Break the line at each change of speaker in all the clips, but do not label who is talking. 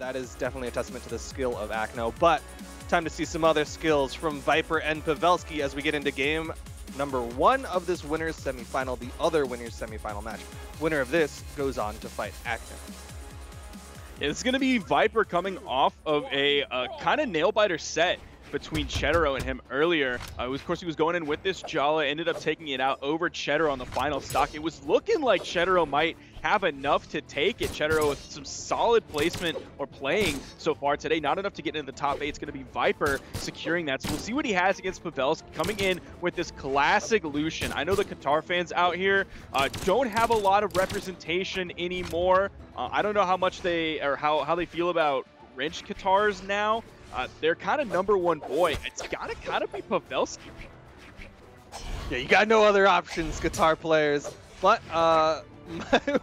that is definitely a testament to the skill of Akno. But time to see some other skills from Vipr and Pavelski as we get into game number 1 of this winner's semifinal, the other winner's semifinal match. Winner of this goes on to fight Akno.
It's going to be Vipr coming off of a kind of nail-biter set between Chetero and him earlier. Of course, he was going in with this Jala, ended up taking it out over Chetero on the final stock. It was looking like Chetero might have enough to take it. Chetero with some solid placement or playing so far today. Not enough to get into the top 8. It's going to be Vipr securing that. So we'll see what he has against Pavelski, coming in with this classic Lucian. I know the Qatar fans out here don't have a lot of representation anymore. I don't know how much they, or how they feel about wrench Qatars now. They're kind of #1 boy. It's gotta kind of be Pavelski.
Yeah, you got no other options, guitar players. But I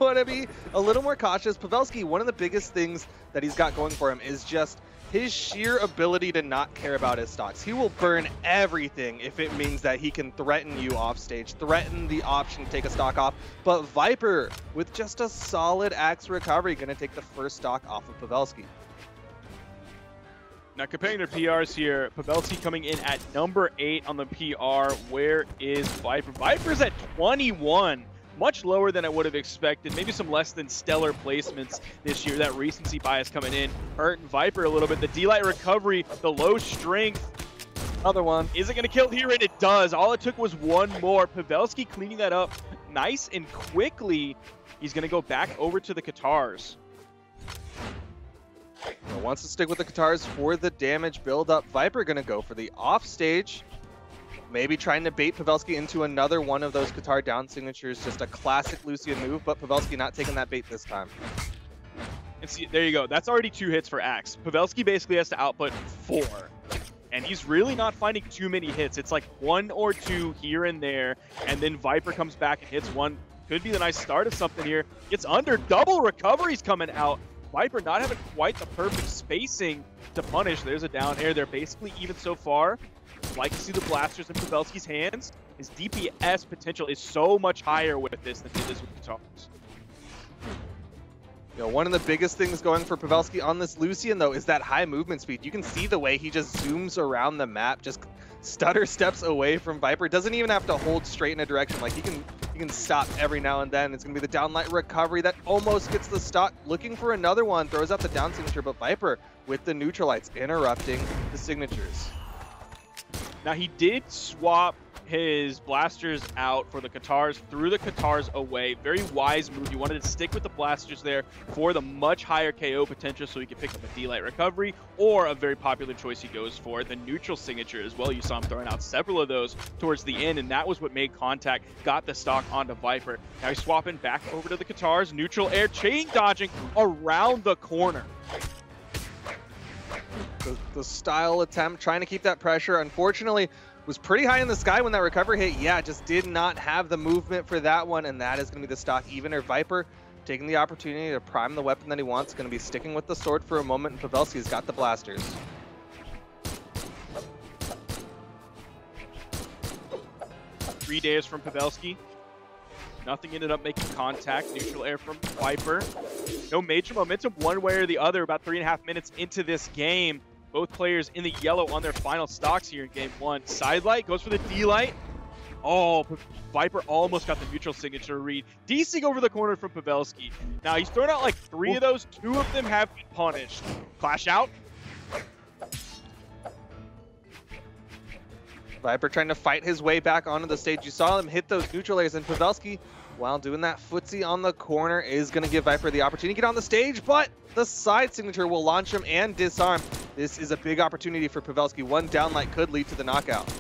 want to be a little more cautious. Pavelski, one of the biggest things that he's got going for him is just his sheer ability to not care about his stocks. He will burn everything if it means that he can threaten you off stage, threaten the option to take a stock off. But Vipr, with just a solid axe recovery, going to take the first stock off of Pavelski.
Now, comparing their PRs here, Pavelski coming in at number 8 on the PR. Where is Vipr? Vipr's at 21. Much lower than I would have expected. Maybe some less than stellar placements this year. That recency bias coming in, hurting Vipr a little bit. The D-Light recovery, the low strength.
Another one.
Is it going to kill here? And it does. All it took was one more. Pavelski cleaning that up nice and quickly. He's going to go back over to the Qatars.
Wants to stick with the Qatars for the damage build-up. Vipr going to go for the offstage. Maybe trying to bait Pavelski into another one of those Qatar down signatures. Just a classic Lucian move, but Pavelski not taking that bait this time.
And see, there you go. That's already 2 hits for Axe. Pavelski basically has to output 4. And he's really not finding too many hits. It's like 1 or 2 here and there. And then Vipr comes back and hits 1. Could be the nice start of something here. Gets under. Double recoveries coming out. Vipr not having quite the perfect spacing to punish. There's a down air. They're basically even so far. Like to see the blasters in Pavelski's hands. His DPS potential is so much higher with this than it is with Qatars.
You know, one of the biggest things going for Pavelski on this Lucian, though, is that high movement speed. You can see the way he just zooms around the map, just stutter steps away from Vipr. Doesn't even have to hold straight in a direction. Like, he can stop every now and then. It's going to be the downlight recovery that almost gets the stock. Looking for another one, throws out the down signature, but Vipr with the neutralites interrupting the signatures.
Now, he did swap his blasters out for the Qatars, threw the Qatars away. Very wise move. He wanted to stick with the blasters there for the much higher KO potential so he could pick up a D-Light recovery, or a very popular choice he goes for, the neutral signature as well. You saw him throwing out several of those towards the end, and that was what made contact, got the stock onto Vipr. Now he's swapping back over to the Qatars, neutral air, chain dodging around the corner.
The style attempt, trying to keep that pressure, unfortunately, was pretty high in the sky when that recovery hit. Yeah, just did not have the movement for that one, and that is going to be the stock evener. Vipr taking the opportunity to prime the weapon that he wants, going to be sticking with the sword for a moment, and Pavelski's got the blasters.
Three days from Pavelski. Nothing ended up making contact. Neutral air from Vipr. No major momentum one way or the other about 3.5 minutes into this game. Both players in the yellow on their final stocks here in game 1. Sidelight goes for the D-Light. Oh, Vipr almost got the neutral signature read. Desing over the corner from Pavelski. Now he's thrown out like 3 of those. 2 of them have been punished. Clash out.
Vipr trying to fight his way back onto the stage. You saw him hit those neutral airs, and Pavelski, while doing that footsie on the corner, is going to give Vipr the opportunity to get on the stage, but the side signature will launch him and disarm. This is a big opportunity for Pavelski. One downlight could lead to the knockout.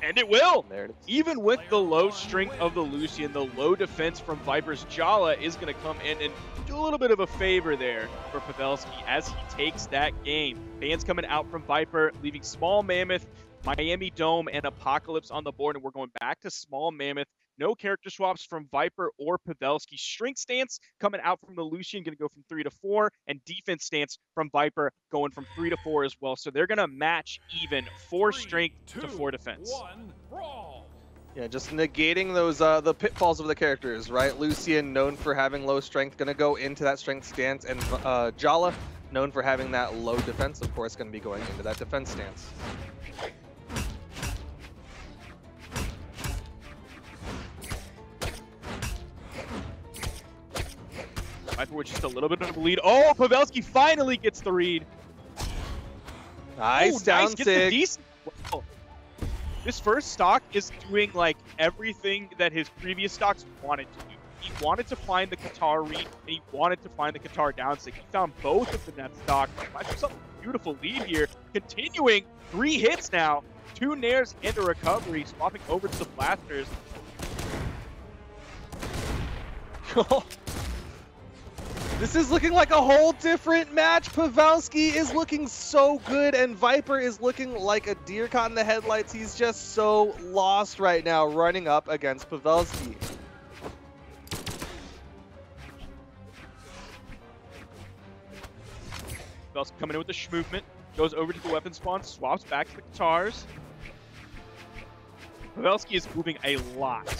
And it will!
There it is.
Even with the low strength of the Lucian, the low defense from Vipr's Jala is going to come in and do a little bit of a favor there for Pavelski as he takes that game. Fans coming out from Vipr, leaving Small Mammoth, Miami Dome, and Apocalypse on the board, and we're going back to Small Mammoth. No character swaps from Vipr or Pavelski. Strength stance coming out from the Lucian, going to go from 3 to 4, and defense stance from Vipr going from 3 to 4 as well. So they're going to match even 4 strength to 4 defense.
Yeah, just negating those the pitfalls of the characters, right? Lucian, known for having low strength, gonna go into that strength stance, and Jala, known for having that low defense, of course, gonna be going into that defense stance.
Vipr with just a little bit of a lead. Oh, Pavelski finally gets the read.
Nice, down sig.
Wow. This first stock is doing like everything that his previous stocks wanted to do. He wanted to find the Qatar read, and he wanted to find the Qatar down sig. He found both of them in that stock. That's a beautiful lead here. Continuing, 3 hits now, 2 nairs and a recovery, swapping over to the blasters.
This is looking like a whole different match. Pavelski is looking so good, and Vipr is looking like a deer caught in the headlights. He's just so lost right now, running up against Pavelski.
Pavelski coming in with the movement, goes over to the weapon spawn, swaps back to the Qatars. Pavelski is moving a lot.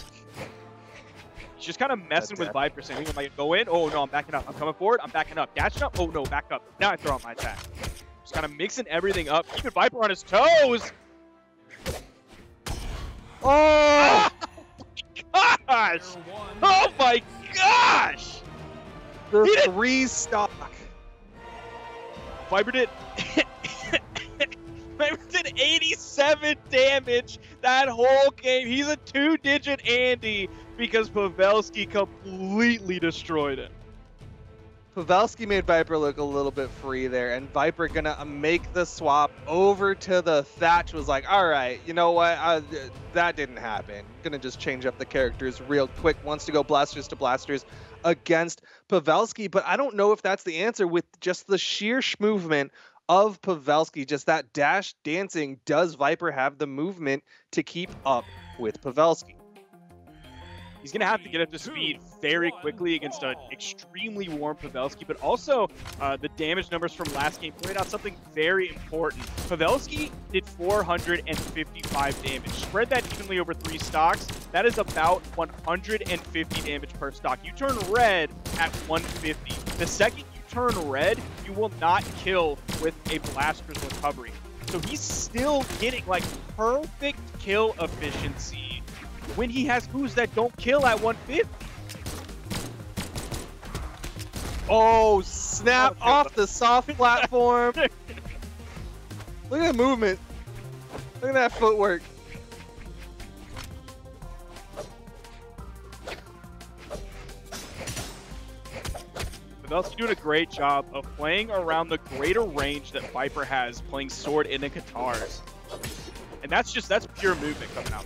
He's just kind of messing with Vipr, saying, am I going to go in? Oh, no, I'm backing up. I'm coming forward. I'm backing up. Dashing up. Oh, no, back up. Now I throw out my attack. Just kind of mixing everything up. Keeping Vipr on his toes.
Oh!
Oh, my gosh. Oh, my gosh.
The 3 stock.
Vipr did... Vipr did 87 damage that whole game. He's a 2-digit Andy because Pavelski completely destroyed him.
Pavelski made Vipr look a little bit free there, and Vipr gonna make the swap over to the Thatch. Was like, all right, you know what? That didn't happen. Gonna just change up the characters real quick. Wants to go blasters to blasters against Pavelski, but I don't know if that's the answer with just the sheer movement of Pavelski. Just that dash dancing. Does Vipr have the movement to keep up with Pavelski?
He's going to have to get up to speed very quickly against an extremely warm Pavelski, but also the damage numbers from last game pointed out something very important. Pavelski did 455 damage. Spread that evenly over 3 stocks. That is about 150 damage per stock. You turn red at 150. The second you turn red, you will not kill with a blaster's recovery. So he's still getting like perfect kill efficiency when he has moves that don't kill at 150.
Oh, snap off the soft platform. Look at the movement. Look at that footwork.
Pavelski doing a great job of playing around the greater range that Vipr has, playing sword into Qatars. And that's pure movement coming out.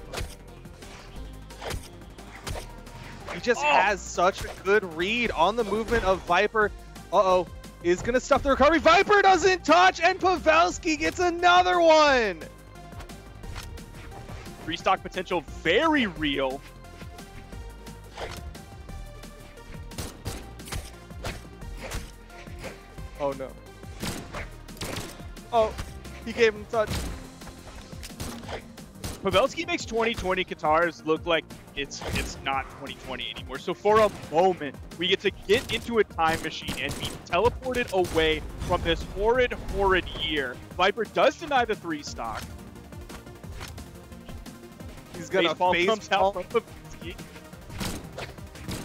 He just has such a good read on the movement of Vipr. Uh-oh. Is going to stuff the recovery. Vipr doesn't touch, and Pavelski gets another one.
Restock potential very real.
Oh, no. Oh, he gave him touch.
Pavelski makes 2020 Qatars look like it's not 2020 anymore. So for a moment, we get to get into a time machine and be teleported away from this horrid year. Vipr does deny the 3 stock.
He's gonna face
comes out from Pavelski.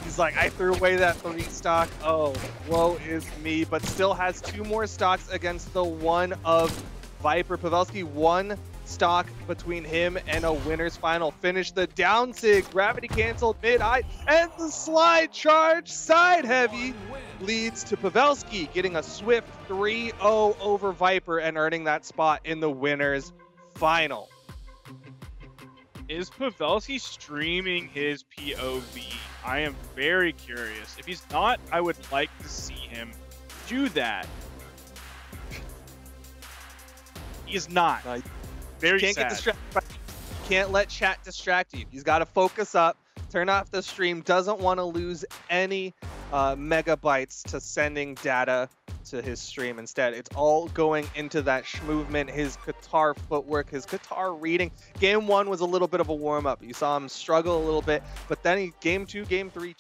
He's like, I threw away that 3 stock. Oh, woe is me. But still has 2 more stocks against the one of Vipr. Pavelski 1 stock between him and a winner's final finish. The down sig, gravity canceled mid-height, and the slide charge side heavy leads to Pavelski getting a swift 3-0 over Vipr and earning that spot in the winner's final.
Is Pavelski streaming his POV? I am very curious. If he's not, I would like to see him do that. He is not. Very
can't
sad.
Get distracted. Can't let chat distract you. He's got to focus up, turn off the stream, doesn't want to lose any megabytes to sending data to his stream. Instead, it's all going into that movement, his guitar footwork, his guitar reading. Game 1 was a little bit of a warm-up. You saw him struggle a little bit, but then game 2, game 3 just